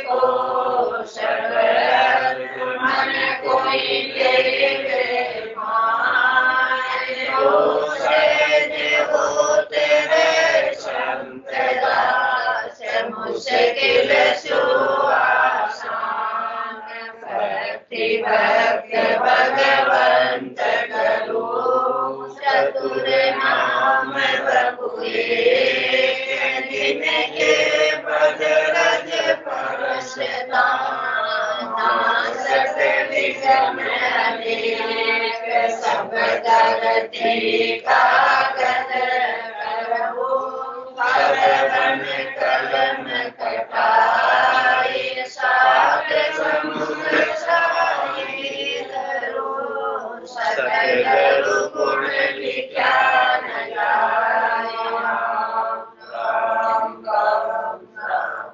को सगर मन कोई तेरे माय से हो तेरे संत दास मुश्किल सुआसान भक्ति भक्त भगवंत करो चतुर नाम बबुए जिनके पद रज परस नासत विषम अनेक सब धरती कागज करहु कलम कलम कटाई सात समुद्र साई धरो सकल गुण विज्ञान गाय राम राम राम।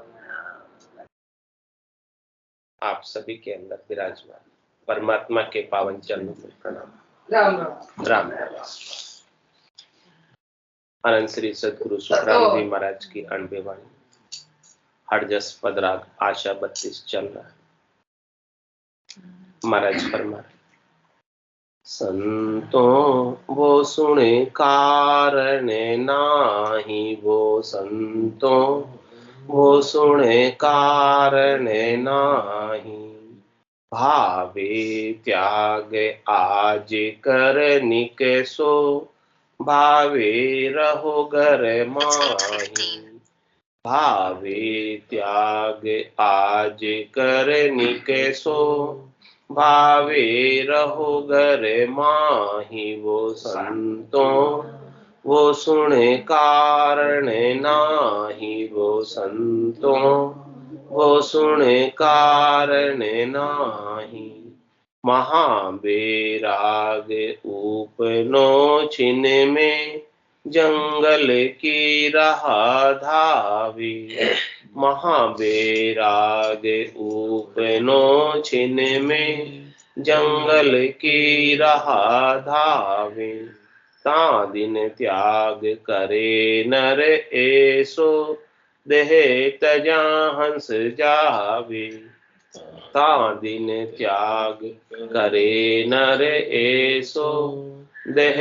आप सभी के अंदर विराजमान परमात्मा के पावन चरणों में प्रणाम। राम राम राम राम। अनंत श्री सदगुरु सुखराम जी महाराज की 98 वाणी हरजस पदराग आशा 32 चल रहा है। महाराज फरमा रहे, संतों वो सुने कारण नाही, वो संतों वो सुने कारण नाही, भावे त्याग आज करनिक सो, भावे रहो घर माही, भावे त्याग आज करनिक सो, भावे रहो घर माही, वो संतों वो सुने कारण नाही, वो संतों वो सुने कारण नाही, महाबेराग उपनो छिन में जंगल की राह धावी, महाबेराग उपनो छिन में जंगल की राह धावी, ता दिन त्याग करे नर ऐसो, देह तजा हंस जावे, ता दिन त्याग करे नर ऐसो, देह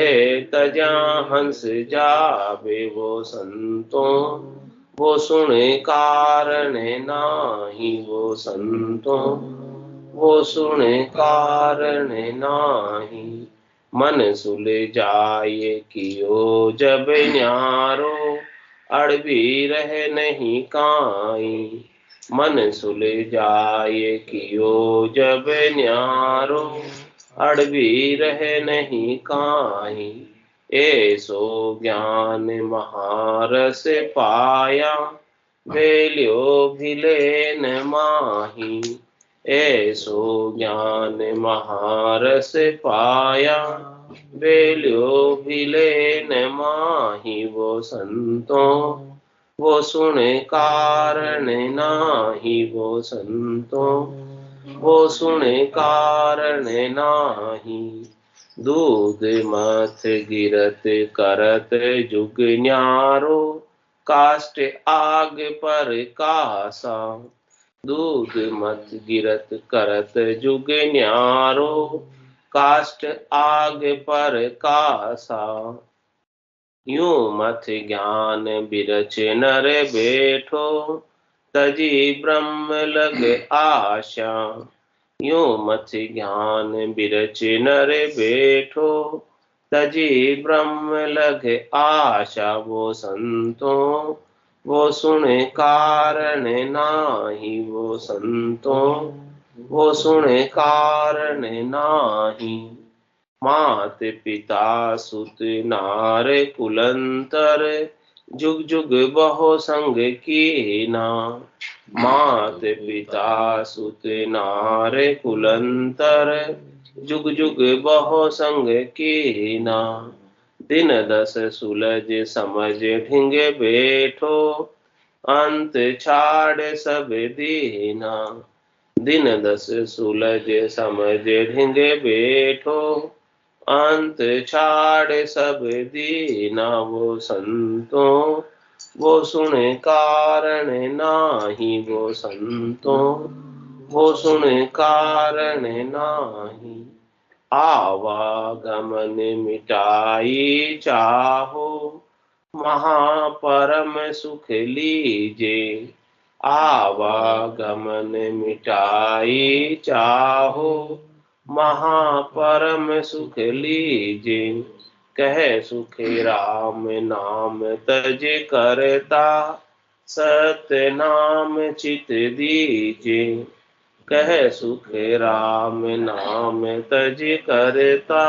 तजा हंस जावे, वो संतों वो सुने कारण नाही, वो संतों वो सुने कारण नाही, मन सुलझाए कियो जब न्यारो, अड़बी रह नहीं काई, मन सुलझाए कियो जब न्यारो, अड़बी रह नहीं काई, ऐसो ज्ञान महारस पाया, वेल्यो भिले न माही, ऐसो ज्ञान महारस पाया, वेल्यो भिले न माही, वो संतों वो सुने कारण नाही, वो संतों वो सुने कारण नाही, दूध मथ गिरत करत जुग न्यारो, काष्ट आग पर कासा, दूध मत गिरत करत जुग न्यारो, काष्ट आग पर कासा, यूं मत ज्ञान बिरच नर बैठो, तजी ब्रह्म लग आशा, यूं मत ज्ञान बिरच नर बैठो, तजी ब्रह्म लग आशा, वो संतों वो सुने कारण नाही, वो संतों वो सुने कारण नाही, मात पिता सुत नार कुलंतर, जुग जुग बहु संग कीना, मात पिता सुत नार कुलंतर, जुग जुग बहु संग कीना, दिन दस सुलझ समझ ढिंग बैठो, अंत छाड़ सब दीना, दिन दस सुलझ समझ ढिंग बैठो, अंत छाड़ सब दीना, वो संतों वो सुने कारण नाही वो संतों, वो सुने कारण नाही। आवागमन मिटाई चाहो, महापरम सुख लीजे। आवागमन मिटाई चाहो, महापरम सुख लीजे। कह सुखे राम नाम तज करता, सत्य नाम चित दीजे। कह सुखे राम नाम तज करता,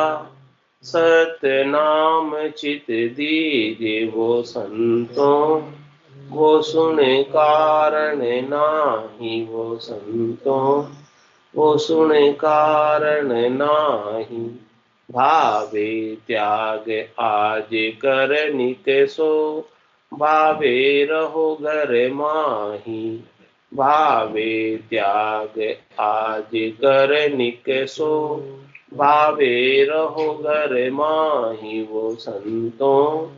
सत्य नाम चित दीजे। वो संतों, वो सुने कारण नाही वो संतों, वो सुने कारण नाही। भावे त्याग आज कर नित्य सो, भावे रहो घर माही। भावे त्याग आज कर नित्य सो, भावे रहो घर माही। वो संतों,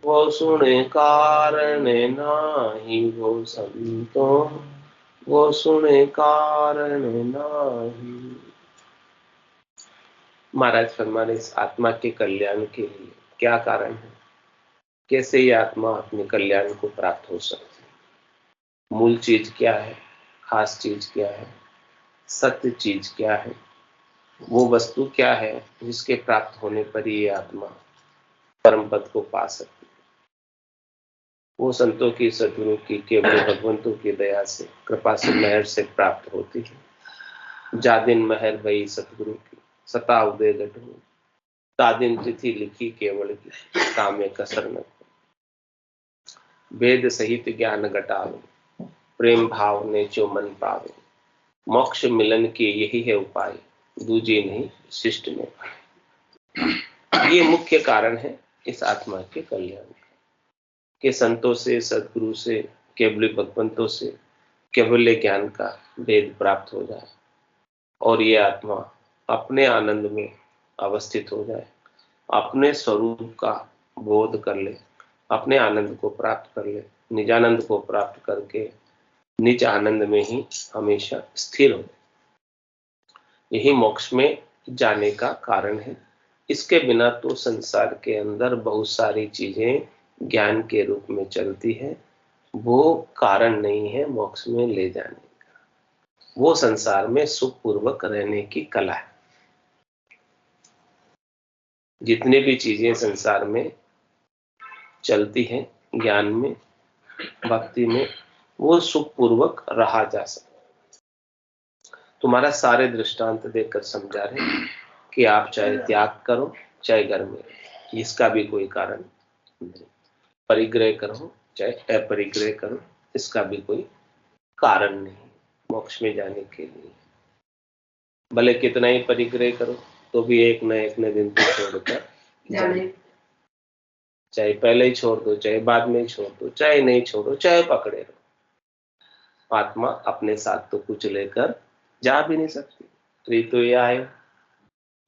वो सुने कारण नाही वो संतों, वो सुने कारण नाही। महाराज फरमाने इस आत्मा के कल्याण के लिए क्या कारण है, कैसे ये आत्मा अपने कल्याण को प्राप्त हो सकती है, मूल चीज क्या है, खास चीज क्या है, सत्य चीज क्या है, वो वस्तु क्या है जिसके प्राप्त होने पर ये आत्मा परम पद को पा सकती है। वो संतों की, सद्गुरु की, केवल भगवंतों की दया से, कृपा से, मेहर से प्राप्त होती है। जादिन महर भई सतगुरु की, सता उदय गठ हो। तादिन तिथि लिखी केवल की, कामे कसर न। वेद सहित ज्ञान घटावे, प्रेम भाव ने जो मन पावे। मोक्ष मिलन के यही है उपाय, दूजे नहीं शिष्ट में पाए। ये मुख्य कारण है इस आत्मा के कल्याण के। संतों से, सदगुरु से, केवल भगवंतों से केवल ज्ञान का भेद प्राप्त हो जाए और ये आत्मा अपने आनंद में अवस्थित हो जाए, अपने स्वरूप का बोध कर ले, अपने आनंद को प्राप्त कर ले, निजानंद को प्राप्त करके निज आनंद में ही हमेशा स्थिर हो। यही मोक्ष में जाने का कारण है। इसके बिना तो संसार के अंदर बहुत सारी चीजें ज्ञान के रूप में चलती है, वो कारण नहीं है मोक्ष में ले जाने का। वो संसार में सुखपूर्वक रहने की कला है। जितनी भी चीजें संसार में चलती हैं, ज्ञान में, भक्ति में, वो सुखपूर्वक रहा जा सकता। तुम्हारा सारे दृष्टांत देखकर समझा रहे कि आप चाहे त्याग करो, चाहे घर में रहो, इसका भी कोई कारण नहीं। परिग्रह करो चाहे अपरिग्रह करो, इसका भी कोई कारण नहीं मोक्ष में जाने के लिए। भले कितना ही परिग्रह करो तो भी एक न दिन तो छोड़कर जाने। चाहे पहले ही छोड़ दो, चाहे बाद में ही छोड़ दो, चाहे नहीं छोड़ो, चाहे पकड़े रहो, आत्मा अपने साथ तो कुछ लेकर जा भी नहीं सकती। रीतो ये आयो,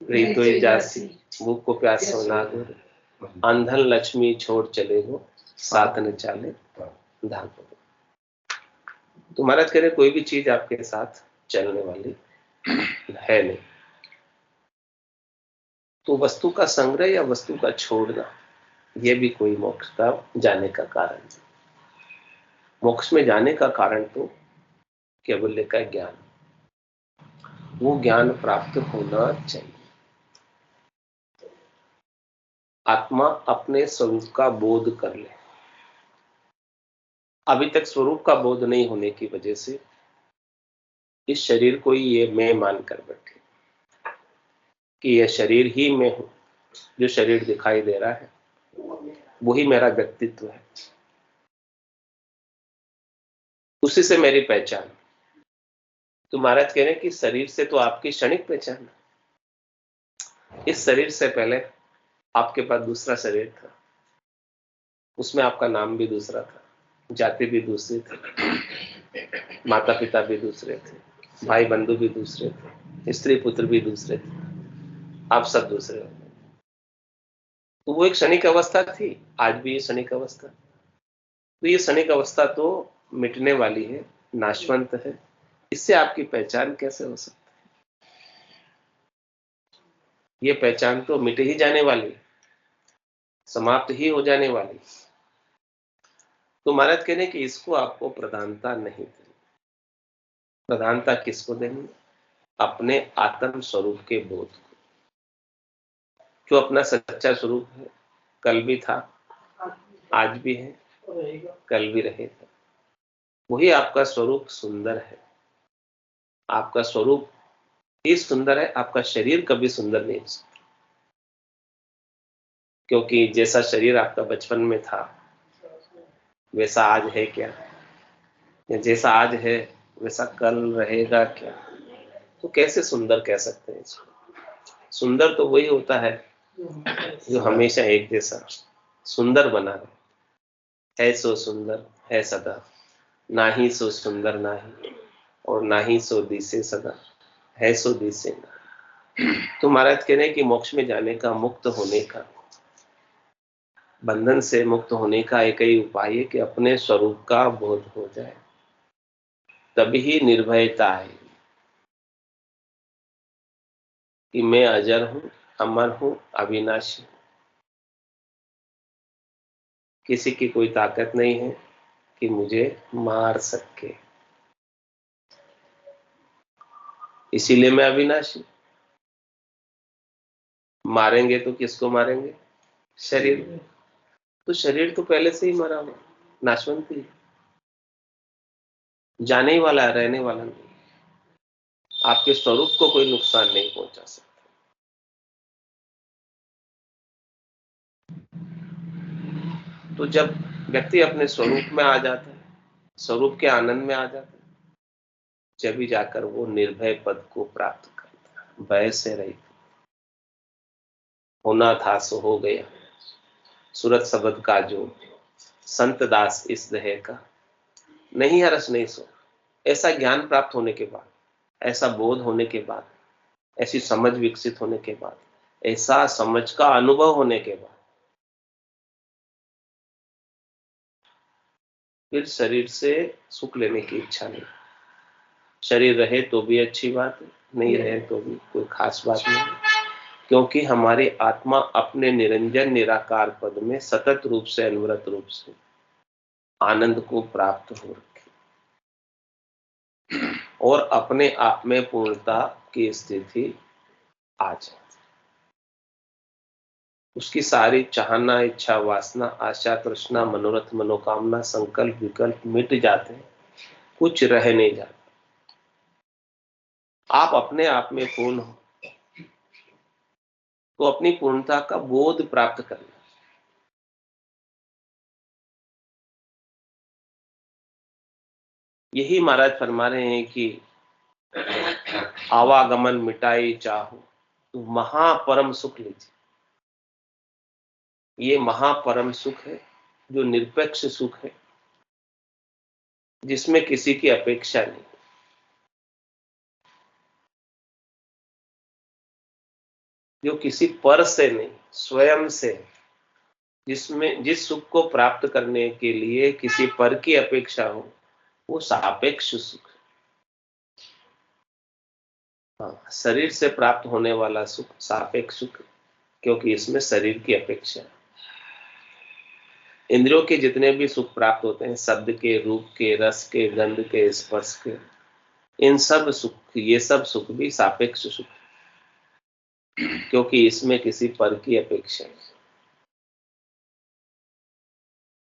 रीतो ही जासी, भूख को प्यास सोना गुर। अंधन लक्ष्मी छोड़ चले गो, साथ न चाले धाम। तो महाराज कह रहे कोई भी चीज आपके साथ चलने वाली है नहीं। तो वस्तु का संग्रह या वस्तु का छोड़ना, यह भी कोई मोक्ष का जाने का कारण है। मोक्ष में जाने का कारण तो केवल का ज्ञान, वो ज्ञान प्राप्त होना चाहिए। आत्मा अपने स्वरूप का बोध कर ले। अभी तक स्वरूप का बोध नहीं होने की वजह से इस शरीर को ही ये मैं मानकर बैठे कि यह शरीर ही मैं हूं। जो शरीर दिखाई दे रहा है वही मेरा व्यक्तित्व है, उसी से मेरी पहचान। तो महाराज कह रहे हैं कि शरीर से तो आपकी क्षणिक पहचान है। इस शरीर से पहले आपके पास दूसरा शरीर था, उसमें आपका नाम भी दूसरा था, जाति भी दूसरी थी, माता पिता भी दूसरे थे, भाई बंधु भी दूसरे थे, स्त्री पुत्र भी दूसरे थे, आप सब दूसरे हो। तो वो एक क्षणिक अवस्था थी, आज भी ये क्षणिक अवस्था। तो ये क्षणिक अवस्था तो मिटने वाली है, नाशवंत है, इससे आपकी पहचान कैसे हो सकती है? ये पहचान तो मिट ही जाने वाली, समाप्त ही हो जाने वाली। तो महाराज कह रहे कि इसको आपको प्रधानता नहीं देनी। प्रधानता किसको देनी? अपने आत्म स्वरूप के बोध को, जो अपना सच्चा स्वरूप है, कल भी था, आज भी है, कल भी रहेगा। वही आपका स्वरूप सुंदर है। आपका स्वरूप ही सुंदर है, आपका शरीर कभी सुंदर नहीं हो सकता, क्योंकि जैसा शरीर आपका बचपन में था वैसा आज है क्या? या जैसा आज है वैसा कल रहेगा क्या? तो कैसे सुंदर कह सकते हैं इसको? सुंदर तो वही होता है जो हमेशा एक जैसा सुंदर बना है सो सुंदर है सदा, ना ही सो सुंदर नाही, और ना ही सो दिसे सदा, है सो दिसे ना। तो महाराज कह रहे हैं कि मोक्ष में जाने का, मुक्त होने का, बंधन से मुक्त होने का एक ही उपाय है कि अपने स्वरूप का बोध हो जाए, तभी ही निर्भयता है कि मैं अजर हूं, अमर हूं, अविनाशी हूं। किसी की कोई ताकत नहीं है कि मुझे मार सके, इसीलिए मैं अविनाशी। मारेंगे तो किसको मारेंगे? शरीर। तो शरीर तो पहले से ही मरा हुआ, नाशवंत ही, जाने ही वाला है, रहने वाला नहीं। आपके स्वरूप को कोई नुकसान नहीं पहुंचा सकता। तो जब व्यक्ति अपने स्वरूप में आ जाता है, स्वरूप के आनंद में आ जाता है, जब ही जाकर वो निर्भय पद को प्राप्त करता है, भय से रहित। होना था सो हो गया, सूरत शब्द का जो संत दास इस देह का, नहीं हरस नहीं सो। ऐसा ज्ञान प्राप्त होने के बाद, ऐसा बोध होने के बाद, ऐसी समझ विकसित होने के बाद, ऐसा समझ का अनुभव होने के बाद, फिर शरीर से सुख लेने की इच्छा नहीं। शरीर रहे तो भी अच्छी बात है, नहीं रहे तो भी कोई खास बात नहीं, क्योंकि हमारी आत्मा अपने निरंजन निराकार पद में सतत रूप से, अनवरत रूप से आनंद को प्राप्त हो रखी और अपने आप में पूर्णता की स्थिति आ जाए। उसकी सारी चाहना, इच्छा, वासना, आशा, तृष्णा, मनोरथ, मनोकामना, संकल्प, विकल्प मिट जाते हैं, कुछ रह नहीं जाता। आप अपने आप में पूर्ण हो तो अपनी पूर्णता का बोध प्राप्त करना। यही महाराज फरमा रहे हैं कि आवागमन मिटाई चाहो तो महापरम सुख लीजिए। ये महापरम सुख है जो निरपेक्ष सुख है, जिसमें किसी की अपेक्षा नहीं, जो किसी पर से नहीं, स्वयं से, जिसमें जिस सुख को प्राप्त करने के लिए किसी पर की अपेक्षा हो, वो सापेक्ष सुख है। हाँ, शरीर से प्राप्त होने वाला सुख सापेक्ष सुख, क्योंकि इसमें शरीर की अपेक्षा है। इंद्रियों के जितने भी सुख प्राप्त होते हैं, शब्द के, रूप के, रस के, गंध के, स्पर्श के, इन सब सुख, ये सब सुख भी सापेक्ष सुख, क्योंकि इसमें किसी पर की अपेक्षा है।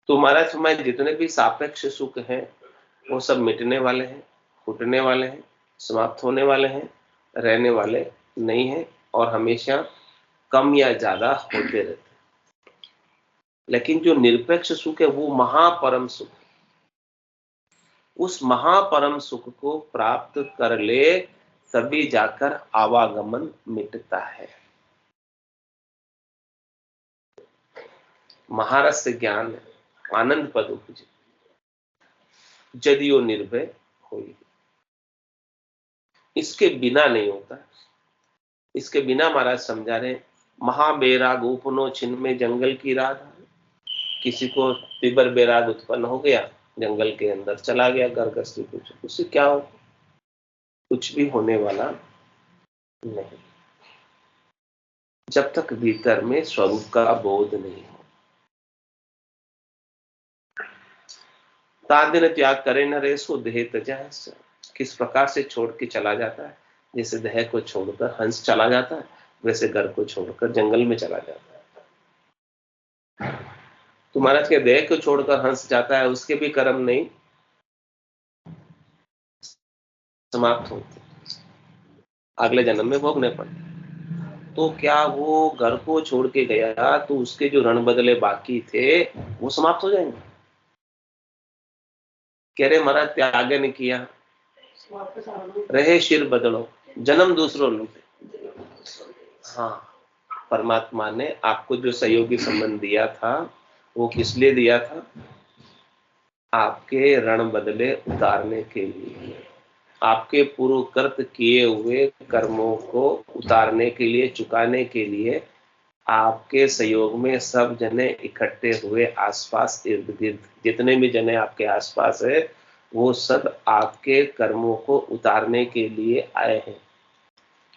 तो महाराज हमारे जितने भी सापेक्ष सुख हैं वो सब मिटने वाले हैं, फूटने वाले हैं, समाप्त होने वाले हैं, रहने वाले नहीं हैं, और हमेशा कम या ज्यादा होते रहते हैं। लेकिन जो निरपेक्ष सुख है वो महापरम सुख है। उस महापरम सुख को प्राप्त कर ले तभी जाकर आवागमन मिटता है। महारस ज्ञान आनंद पद उपजे, जदियो निर्भय होई। इसके बिना नहीं होता। इसके बिना महाराज समझा रहे, महाबेरा गोपनो छिन में जंगल की राधा, किसी को तीव्र बैराग उत्पन्न हो गया, जंगल के अंदर चला गया घर गृहस्थी कुछ, उससे क्या हो, कुछ भी होने वाला नहीं, जब तक भीतर में स्वरूप का बोध नहीं हो। तादिन त्याग करे न रेसो देह तजा, किस प्रकार से छोड़ के चला जाता है, जैसे देह को छोड़कर हंस चला जाता है, वैसे घर को छोड़कर जंगल में चला जाता है। तो महाराज के देह को छोड़कर हंस जाता है, उसके भी कर्म नहीं समाप्त होते, अगले जन्म में भोगने पड़ते। तो क्या वो घर को छोड़ के गया तो उसके जो रण बदले बाकी थे वो समाप्त हो जाएंगे? कह रहे महाराज त्यागे ने किया, रहे शिर बदलो, जन्म दूसरों लो। हाँ, परमात्मा ने आपको जो सहयोगी संबंध दिया था वो किस लिए दिया था? आपके रण बदले उतारने के लिए, आपके पूर्व कृत किए हुए कर्मों को उतारने के लिए, चुकाने के लिए। आपके सहयोग में सब जने इकट्ठे हुए आसपास, इर्द गिर्द जितने भी जने आपके आसपास है वो सब आपके कर्मों को उतारने के लिए आए हैं।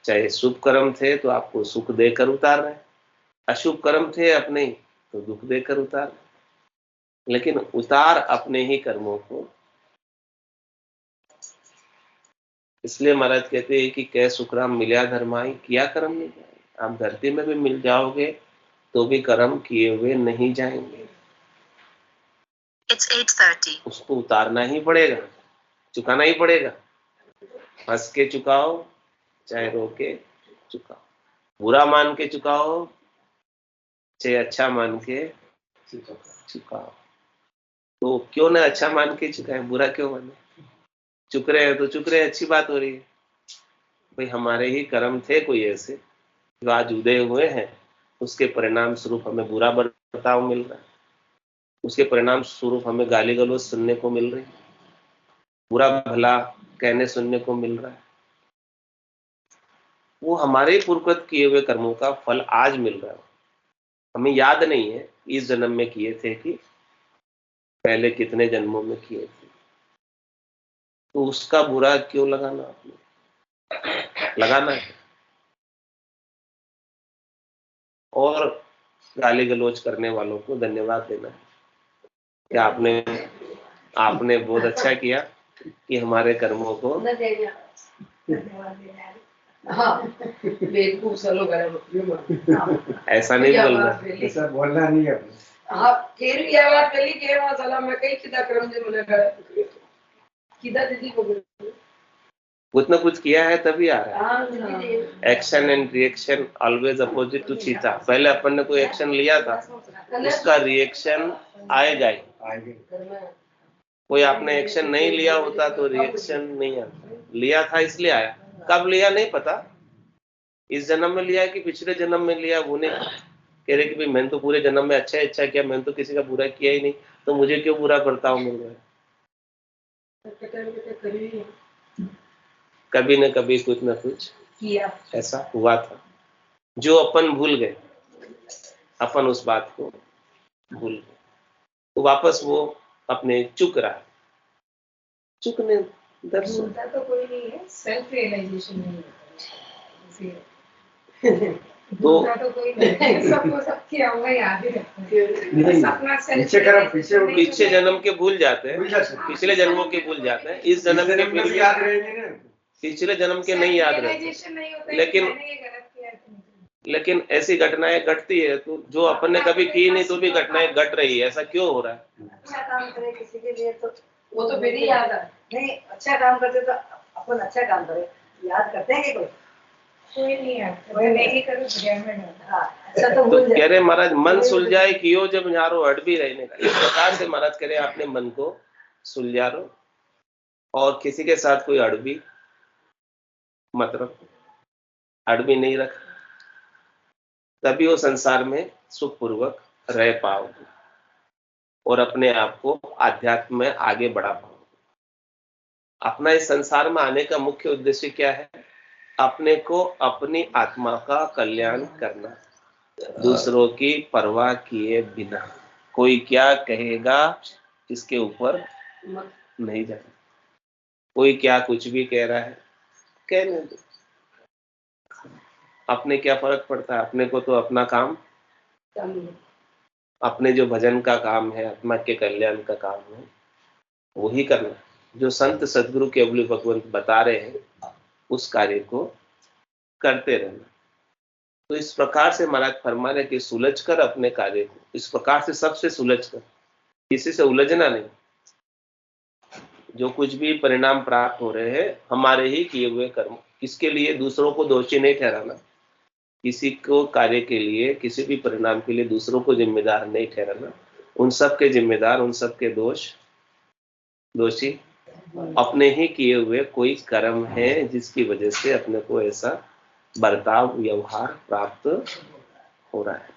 चाहे शुभ कर्म थे तो आपको सुख देकर उतार रहे हैं, अशुभ कर्म थे अपने तो दुख देकर उतार रहे हैं, लेकिन उतार अपने ही कर्मों को। इसलिए महाराज कहते हैं कि कै सुखराम मिल्या धर्माई, किया कर्म नहीं जाएंगे। आप धरती में भी मिल जाओगे तो भी कर्म किए हुए नहीं जाएंगे, It's 8:30. उसको उतारना ही पड़ेगा, चुकाना ही पड़ेगा। हंस के चुकाओ चाहे रो के चुकाओ, बुरा मान के चुकाओ चाहे अच्छा मान के चुकाओ। तो क्यों ना अच्छा मान के चुकाए, बुरा क्यों माने? चुक रहे हैं तो चुक रहे, अच्छी बात हो रही है भाई। हमारे ही कर्म थे कोई ऐसे जो आज उदय हुए हैं, उसके परिणाम स्वरूप हमें बुरा बर्ताव मिल रहा है, उसके परिणाम स्वरूप हमें गाली गलौज सुनने को मिल रही है, बुरा भला कहने सुनने को मिल रहा है। वो हमारे ही पूर्वकृत किए हुए कर्मों का फल आज मिल रहा है। हमें याद नहीं है इस जन्म में किए थे कि पहले कितने जन्मों में किए थे, तो उसका बुरा क्यों लगाना? आपने लगाना है और गाली गलौज करने वालों को धन्यवाद देना है कि आपने बहुत अच्छा किया कि हमारे कर्मों को। ऐसा नहीं बोलना, ऐसा बोलना नहीं है। आप केरी आवाज कली के मसाला में कई किदा क्रम जे मुने किदा दीदी को कुछ ना कुछ किया है तभी आ रहा है। Action and reaction always opposite to चीता। पहले अपन ने कोई एक्शन लिया था, उसका रिएक्शन आएगा ही। कोई आपने एक्शन नहीं लिया होता तो रिएक्शन नहीं आता, लिया था इसलिए आया। कब लिया नहीं पता, इस जन्म में लिया कि पिछले जन्म में लिया वो नहीं। कह रहे कि भाई मैंने तो पूरे जन्म में अच्छा किया, मैंने तो किसी का बुरा किया ही नहीं, तो मुझे क्यों बुरा बर्ताव मिल रहा है? कभी न कभी कुछ न कुछ किया, ऐसा हुआ था जो अपन भूल गए, अपन उस बात को भूल गए, तो वापस वो अपने चुक रहा है। चुकने दर्शन तो कोई नहीं है, सेल्फ रियलाइजेशन नहीं है। तो कोई नहीं है, सबको सब किया हुआ याद ही रखना है। पीछे जन्म के भूल जाते हैं, पिछले जन्मों के भूल जाते हैं, इस जन्म के फिर भी याद रहेंगे ना, पिछले जन्म के नहीं याद रहते। लेकिन ऐसी घटनाएं घटती है तो जो अपन ने कभी की नहीं तो भी घटनाएं घट रही है, ऐसा क्यों हो रहा है? अच्छा काम करे किसी के लिए तो वो तो फिर ही याद है। नहीं, अच्छा काम करते तो अपन अच्छा काम करे, याद करते हैं कि कोई नहीं याद, नहीं करो अच्छा तो तो कह रहे महाराज मन सुलझाए कियो जब न्यारो अड़ भी रहने का। इस प्रकार से महाराज कह रहे आपने मन को सुलझा लो और किसी के साथ कोई अड़बी मत रखो, अड़बी नहीं रख, तभी वो संसार में सुखपूर्वक रह पाओगे और अपने आप को आध्यात्म में आगे बढ़ा पाओगे। अपना इस संसार में आने का मुख्य उद्देश्य क्या है? अपने को अपनी आत्मा का कल्याण करना, दूसरों की परवाह किए बिना। कोई क्या कहेगा इसके ऊपर नहीं जाना। कोई क्या कुछ भी कह रहा है, कहने दो, अपने क्या फर्क पड़ता है। अपने को तो अपना काम, अपने जो भजन का काम है, आत्मा के कल्याण का काम है, वही करना। जो संत सदगुरु केवली भगवंत बता रहे हैं उस कार्य को करते रहना। तो इस प्रकार से महाराज फरमा रहे कि सुलझ कर अपने कार्य को, इस प्रकार से सबसे सुलझ कर, किसी से उलझना नहीं। जो कुछ भी परिणाम प्राप्त हो रहे हैं हमारे ही किए हुए कर्म, किसके लिए, दूसरों को दोषी नहीं ठहराना। किसी को कार्य के लिए, किसी भी परिणाम के लिए दूसरों को जिम्मेदार नहीं ठहराना। उन सब के जिम्मेदार, उन सब के दोषी अपने ही किए हुए कोई कर्म है जिसकी वजह से अपने को ऐसा बर्ताव, व्यवहार प्राप्त हो रहा है।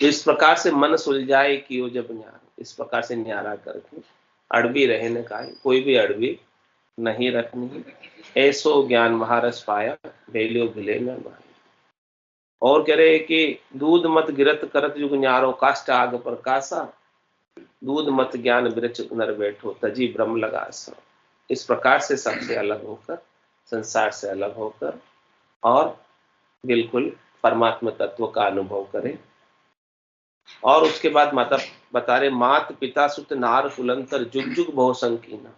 तो इस प्रकार से मन सुलझाए कियो जब न्यार, इस प्रकार से न्यारा करके अड़बी रहने का है, कोई भी अड़बी नहीं रखनी। ऐसो ज्ञान महारस पाया, बेलियो भिले में माया। और कह रहे कि दूध मत गिरत करत युग न्यारो, काष्ट आग प्रकाशा, दूध मत ज्ञान वृक्ष नर बैठो, तजी ब्रह्म लगासा। इस प्रकार से सबसे अलग होकर, संसार से अलग होकर और बिल्कुल परमात्मा तत्व का अनुभव करें। और उसके बाद माता बता रहे, मात पिता सुत नार कुलंतर, जुग जुग बहु संकीर्ण।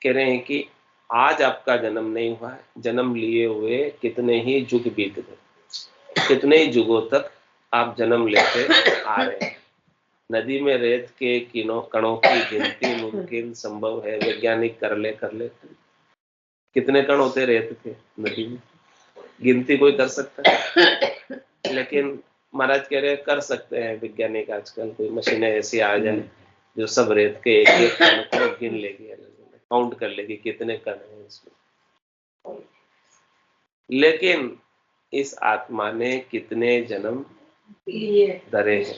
कह रहे हैं कि आज आपका जन्म नहीं हुआ है, जन्म लिए हुए कितने ही युग बीत गए, कितने ही युगों तक आप जन्म लेते आ रहे हैं। नदी में रेत के कणों की गिनती मुमकिन संभव है, वैज्ञानिक कर ले कितने कण होते रेत के नदी में, गिनती कोई कर सकता है? लेकिन महाराज कह रहे कर सकते हैं वैज्ञानिक, आजकल कोई मशीनें ऐसी आ जाए जो सब रेत के एक एक कण को गिन लेगी, काउंट कर लेगी कितने कण हैं इसमें। लेकिन इस आत्मा ने कितने जन्म धरे हैं?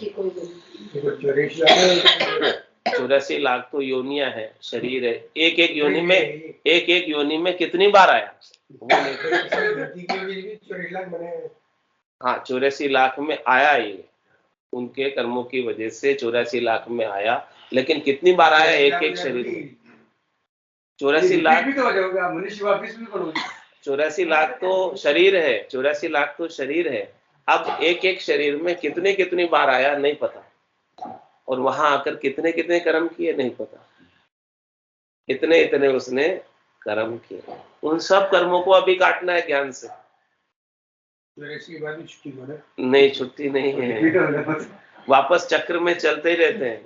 84 लाख तो योनियां है, शरीर है। एक एक योनि में कितनी बार आया हाँ, 84 लाख में आया ही, उनके कर्मों की वजह से 84 लाख में आया। लेकिन कितनी बार आया एक एक शरीर में? 84 लाख 84 लाख तो शरीर है, 84 लाख तो शरीर है। अब एक एक शरीर में कितने कितनी बार आया नहीं पता, और वहां आकर कितने कितने कर्म किए नहीं पता। इतने इतने उसने कर्म किए, उन सब कर्मों को अभी काटना है ज्ञान से। नहीं, छुट्टी नहीं है, वापस चक्र में चलते ही रहते हैं।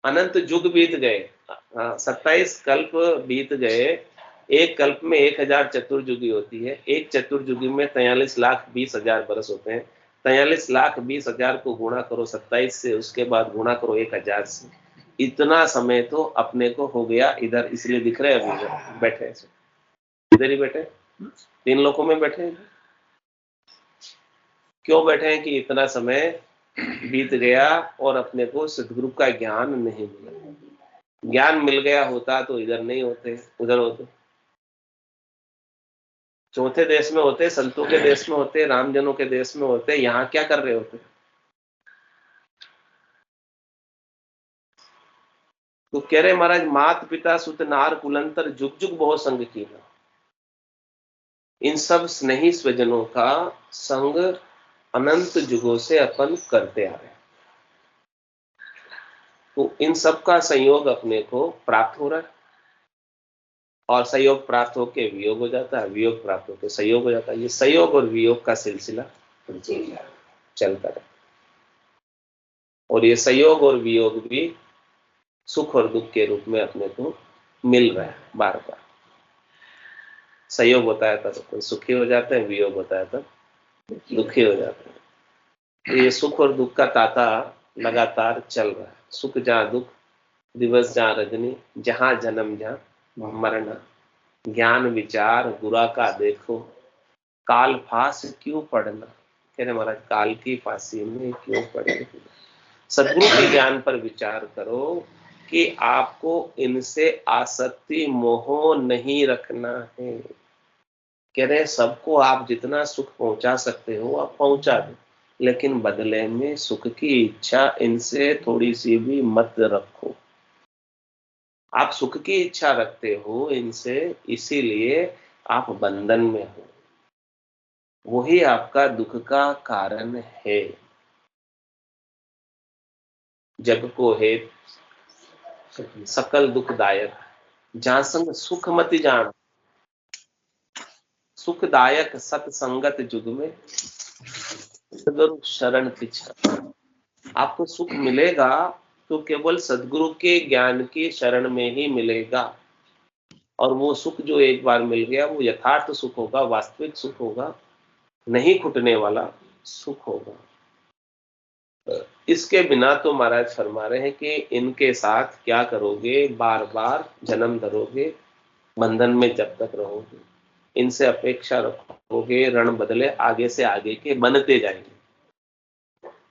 अनंत युग बीत गए, 27 कल्प बीत गए। एक कल्प में 1000 चतुर्युगी होती है, एक चतुर्युगी में 43,20,000 बरस होते हैं। 43,20,000 को गुणा करो 27 से, उसके बाद गुणा करो 1000 से। इतना समय तो अपने को हो गया इधर, इसलिए दिख रहे हैं अभी बैठे, इधर ही बैठे, 3 लोकों में बैठे। क्यों बैठे हैं? कि इतना समय बीत गया और अपने को सदगुरु का ज्ञान नहीं मिला। ज्ञान मिल गया होता तो इधर नहीं होते, उधर होते, चौथे देश में होते, संतों के देश में होते, रामजनों के देश में होते। यहाँ क्या कर रहे होते? तो कह रहे महाराज, मात पिता सुत नार कुलंतर, जुग जुग बहु संग कीना। इन सब स्नेही स्वजनों का संग अनंत युगों से अपन करते आ रहे हैं। तो इन सब का संयोग अपने को प्राप्त हो रहा है, और संयोग प्राप्त होके वियोग हो जाता है, वियोग प्राप्त होके संयोग हो जाता है। ये संयोग और वियोग का सिलसिला चलता है, और ये संयोग और वियोग भी सुख और दुख के रूप में अपने को मिल रहा है बार बार। संयोग होता है तब कोई सुखी हो जाते हैं, वियोग होता है तब दुखी हो जाते हैं। तो ये सुख और दुख का ताता लगातार चल रहा है। सुख जहाँ दुख, दिवस जहाँ रजनी, जहाँ जन्म जहाँ मरना। ज्ञान विचार बुरा का देखो, काल फांस क्यों पड़ना। कह रहे महाराज, काल की फांसी में क्यों पड़े। सदगुरु के ज्ञान पर विचार करो कि आपको इनसे आसक्ति मोह नहीं रखना है। कह रहे सबको आप जितना सुख पहुंचा सकते हो आप पहुंचा दो, लेकिन बदले में सुख की इच्छा इनसे थोड़ी सी भी मत रखो। आप सुख की इच्छा रखते हो इनसे, इसीलिए आप बंधन में हो। वही आपका दुख का कारण है। जग को है सकल दुखदायक, जहां संग सुख मति जान। सुखदायक सत्संगत जुग में सदगुरु शरण पिछा। आपको सुख मिलेगा तो केवल सदगुरु के ज्ञान की शरण में ही मिलेगा। और वो सुख जो एक बार मिल गया वो यथार्थ सुख होगा, वास्तविक सुख होगा, नहीं खुटने वाला सुख होगा। इसके बिना तो महाराज फरमा रहे हैं कि इनके साथ क्या करोगे, बार बार जन्म धरोगे, बंधन में जब तक रहोगे, इनसे अपेक्षा रखोगे, रण बदले आगे से आगे के बनते जाएंगे।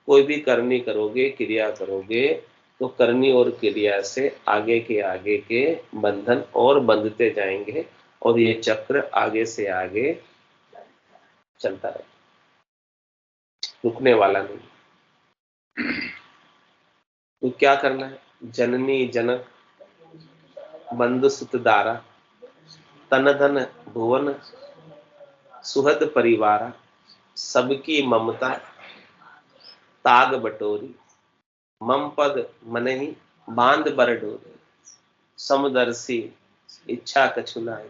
कोई भी करनी करोगे, क्रिया करोगे, तो करनी और क्रिया से आगे के बंधन और बंधते जाएंगे, और ये चक्र आगे से आगे चलता रहे, रुकने वाला नहीं। तो क्या करना है? जननी जनक बंधु सुत दारा, तन धन भुवन सुहद परिवारा, सबकी ममता ताग बटोरी, मम पद मनहि बांध बर डोरी, समदर्शी इच्छा कछु नाई,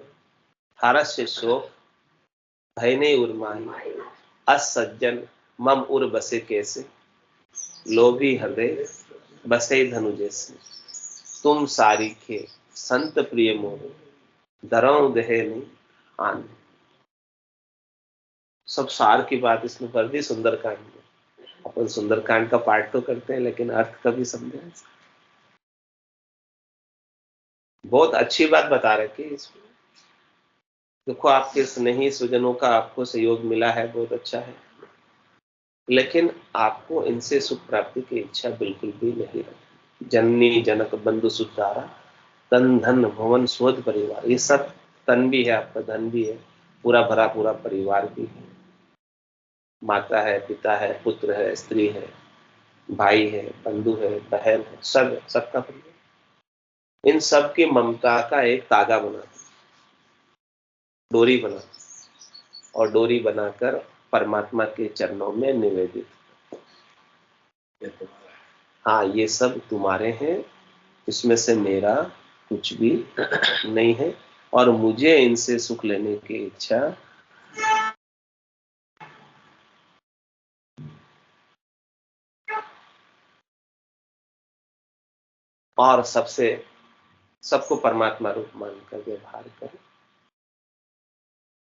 हारस्य शोक भय नहीं उर्माही, असज्जन मम उर बसे कैसे, लोभी हृदय बसे धनु जैसे, तुम सारीखे संत प्रिय मोह, धरौ देह नहीं आन। सब सार की बात इसमें कर दी सुंदरकांड में। अपन सुंदरकांड का पाठ तो करते हैं लेकिन अर्थ कभी समझे। बहुत अच्छी बात बता रखी है इसमें। देखो, आपके स्नेही स्वजनों का आपको सहयोग मिला है, बहुत अच्छा है, लेकिन आपको इनसे सुख प्राप्ति की इच्छा बिल्कुल भी नहीं रही। जननी जनक बंधु सुतारा, तन धन भवन सुहद परिवार, ये सब तन भी है, आपका धन भी है, पूरा भरा पूरा परिवार भी है। माता है, पिता है, पुत्र है, स्त्री है, भाई है, बंधु है, बहन है, सब सबका परिवार। इन सब की ममता का एक तागा बना, डोरी बना, और डोरी बनाकर परमात्मा के चरणों में निवेदित। हाँ, ये सब तुम्हारे हैं, इसमें से मेरा कुछ भी नहीं है, और मुझे इनसे सुख लेने की इच्छा और सबको परमात्मा रूप मानकर व्यवहार करें।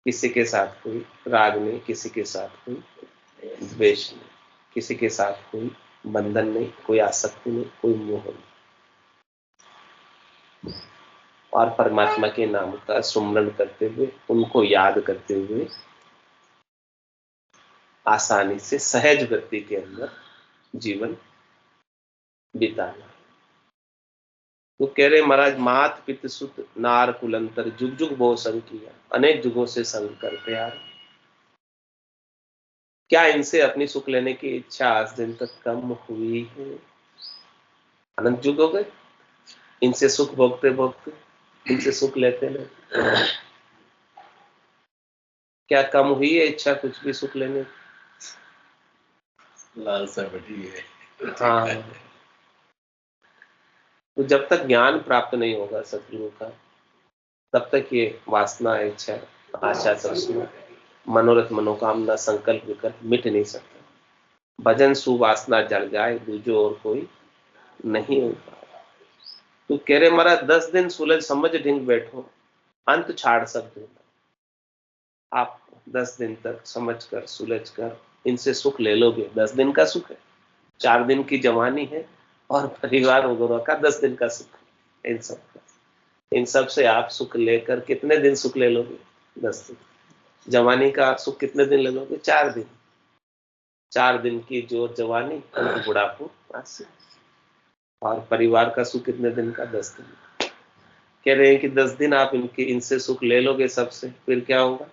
किसी के साथ कोई राग नहीं, किसी के साथ कोई द्वेष नहीं, किसी के साथ कोई बंधन नहीं, कोई आसक्ति नहीं, कोई मोह नहीं, और परमात्मा के नाम का सुमरण करते हुए, उनको याद करते हुए आसानी से सहज गति के अंदर जीवन बिताना। तो कह रहे महाराज, मात पित सुत नार कुलंतर, जुग जुग बहु संग किया, अनेक जुगों से संग करते आ रहे। क्या इनसे अपनी सुख लेने की इच्छा आज दिन तक कम हुई है? अनंत युग हो गए इनसे सुख भोगते भोगते, इनसे सुख लेते लेते। क्या कम हुई है इच्छा कुछ भी सुख लेने की? लालसा बढ़ी है। हाँ, तो जब तक ज्ञान प्राप्त नहीं होगा सतगुरु का, तब तक ये वासना, इच्छा, आशा, तृष्णा, मनोरथ, मनोकामना, संकल्प विकल्प मिट नहीं सकता। भजन सुवासना जल जाए, दूजो और कोई नहीं होता। तो कह रहे महाराज, 10 दिन सुलझ समझ ढिंग बैठो, अंत छाड़ सब देना। आप 10 दिन तक समझ कर सुलझ कर इनसे सुख ले लोगे। 10 दिन का सुख है, 4 दिन की जवानी है, और परिवार वगैरह का 10 दिन का सुख है। इन सब से आप सुख लेकर कितने दिन सुख ले लोगे? 10 दिन। जवानी का सुख कितने दिन ले लोगे? 4 दिन। 4 दिन की जो जवानी, बुढ़ापो, और परिवार का सुख कितने दिन का? 10 दिन। कह रहे हैं कि 10 दिन आप इनसे सुख ले लोगे सबसे, फिर क्या होगा?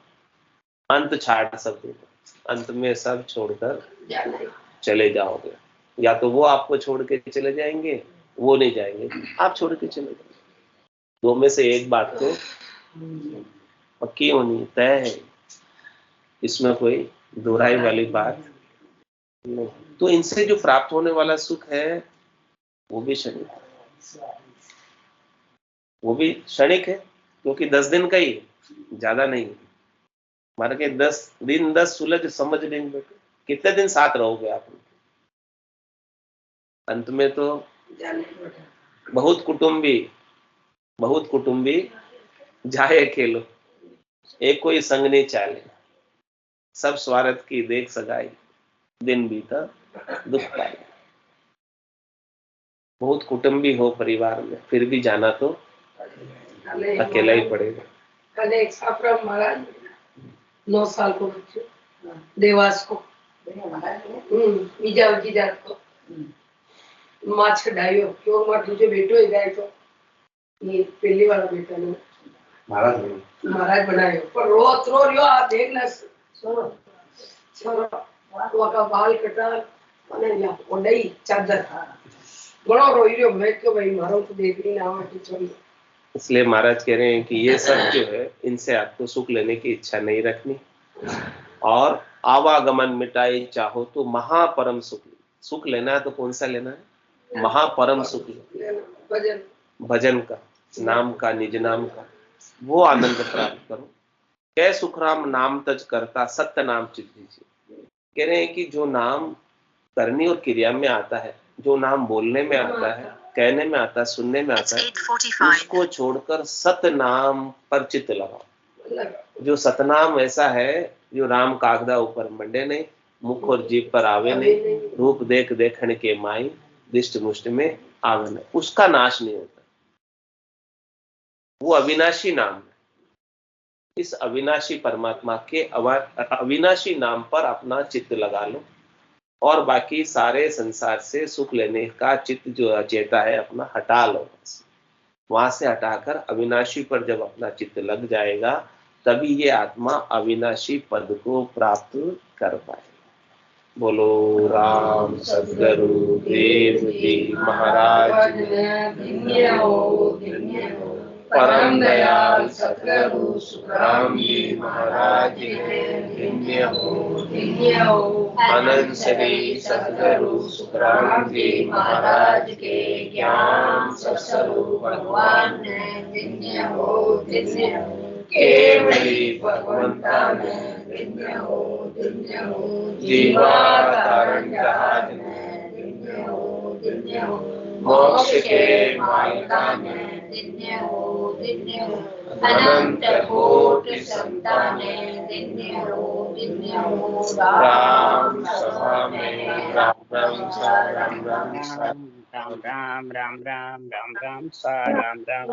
अंत छाड़ सब देगा। अंत में सब छोड़कर चले जाओगे, या तो वो आपको छोड़ के चले जाएंगे, वो नहीं जाएंगे, आप छोड़ के चले जाएंगे। दो में से एक बात तो पक्की होनी तय है, इसमें कोई दोहराई वाली बात नहीं। तो इनसे जो प्राप्त होने वाला सुख है वो भी क्षणिक है, वो भी क्षणिक है, क्योंकि 10 दिन का ही है, ज्यादा नहीं है। मार के 10 दिन 10 सुलझ समझ लेंगे बेटे, कितने दिन साथ रहोगे आप? अंत में तो बहुत कुटुंबी जाए अकेलो, एक कोई संग नहीं चाले, सब स्वार्थ की देख सगाई, दिन बीता दुख पाए। बहुत कुटुंबी हो परिवार में, फिर भी जाना तो अकेला ही पड़ेगा। कल एक साफराम महाराज 9 साल को बच्चे देवास को ईजाव की जात को मां छड़ायो, क्यों मां तुझे बेटो ही गए तो ये पहली वाला बेटा ने महाराज बनायो, पर रोत रो रियो आप देखना छोरो वो का बाल कटा અને ઓડઈ ચાદર ઘણો રોઈ રહ્યો। मैं क्यों भाई मारो तो देख रही ना आवे छोरी। इसलिए महाराज कह रहे हैं कि ये सब जो है, इनसे आपको सुख लेने की इच्छा नहीं रखनी, और आवागमन मिटाई चाहो तो महापरम सुख लेना है। तो कौन सा लेना है? महापरम सुख भजन का, नाम का, निज नाम का, वो आनंद प्राप्त करो। कै सुखराम नाम तज करता सत्य नाम चित दीजिए। कह रहे हैं कि जो नाम करनी और क्रिया में आता है, जो नाम बोलने में आता है, कहने में आता है, सुनने में आता है, उसको छोड़कर सत नाम पर चित्त लगाओ। जो सतनाम ऐसा है जो राम कागदा ऊपर मंडे नहीं, मुख और जीभ पर आवे नहीं, रूप देख देखण के माई, दिष्ट मुष्ट में आवे नहीं, उसका नाश नहीं होता। वो अविनाशी नाम है। इस अविनाशी परमात्मा के अविनाशी नाम पर अपना चित्त लगा लो, और बाकी सारे संसार से सुख लेने का चित्त जो चेता है अपना हटा लो। वहां से हटाकर अविनाशी पर जब अपना चित्त लग जाएगा, तभी ये आत्मा अविनाशी पद को प्राप्त कर पाएगा। बोलो राम सद्गुरु देव जी महाराज, परम दयाल सद्गुरु सुखराम जी महाराज धन्य हो। अनंत श्री सद्गुरु सुखराम जी महाराज के ज्ञान स्वरूप भगवान ने धन्य हो, धन्य हो। केवली भगवंता में धन्य हो, धन्य हो। जीवा तारण जहाज में धन्य हो, धन्य हो। मोक्ष के मार्गा में धन्य हो, धन्य हो। अनंत कोटि संतानें धन्य हो, धन्य हो। राम सभा में राम राम सा राम राम सा राम राम राम राम राम राम सा राम राम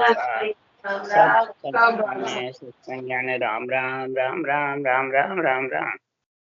सा सब में सत्संग राम राम राम राम राम राम राम राम।